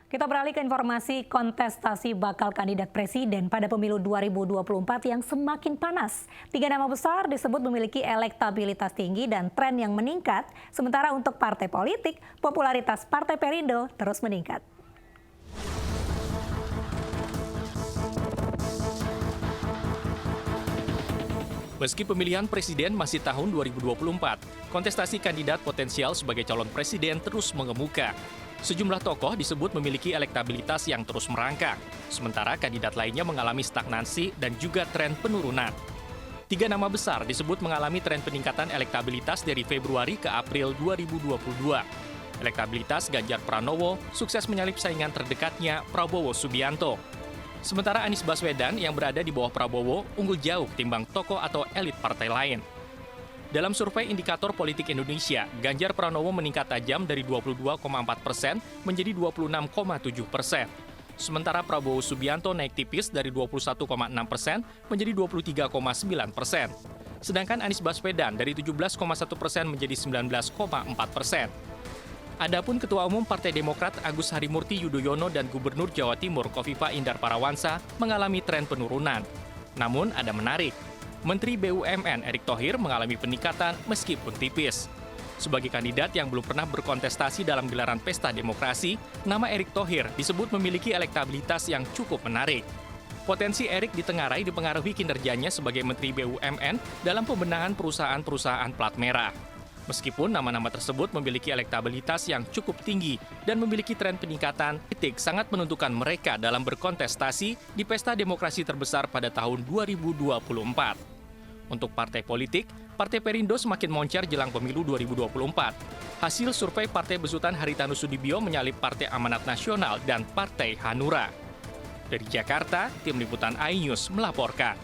Kita beralih ke informasi kontestasi bakal kandidat presiden pada pemilu 2024 yang semakin panas. 3 nama besar disebut memiliki elektabilitas tinggi dan tren yang meningkat, sementara untuk partai politik, popularitas Partai Perindo terus meningkat. Meski pemilihan presiden masih tahun 2024, kontestasi kandidat potensial sebagai calon presiden terus mengemuka. Sejumlah tokoh disebut memiliki elektabilitas yang terus merangkak, sementara kandidat lainnya mengalami stagnansi dan juga tren penurunan. 3 nama besar disebut mengalami tren peningkatan elektabilitas dari Februari ke April 2022. Elektabilitas Ganjar Pranowo sukses menyalip saingan terdekatnya Prabowo Subianto. Sementara Anies Baswedan yang berada di bawah Prabowo unggul jauh ketimbang tokoh atau elit partai lain. Dalam survei Indikator Politik Indonesia, Ganjar Pranowo meningkat tajam dari 22,4% menjadi 26,7%. Sementara Prabowo Subianto naik tipis dari 21,6% menjadi 23,9%. Sedangkan Anies Baswedan dari 17,1% menjadi 19,4%. Adapun Ketua Umum Partai Demokrat Agus Harimurti Yudhoyono dan Gubernur Jawa Timur Kofifa Indar Parawansa mengalami tren penurunan. Namun ada menarik, Menteri BUMN Erick Thohir mengalami peningkatan meskipun tipis. Sebagai kandidat yang belum pernah berkontestasi dalam gelaran pesta demokrasi, nama Erick Thohir disebut memiliki elektabilitas yang cukup menarik. Potensi Erick ditengarai dipengaruhi kinerjanya sebagai Menteri BUMN dalam pembenahan perusahaan-perusahaan plat merah. Meskipun nama-nama tersebut memiliki elektabilitas yang cukup tinggi dan memiliki tren peningkatan, politik sangat menentukan mereka dalam berkontestasi di pesta demokrasi terbesar pada tahun 2024. Untuk partai politik, Partai Perindo semakin moncer jelang pemilu 2024. Hasil survei Partai Besutan Haritanu Sudibyo menyalip Partai Amanat Nasional dan Partai Hanura. Dari Jakarta, Tim Liputan iNews melaporkan.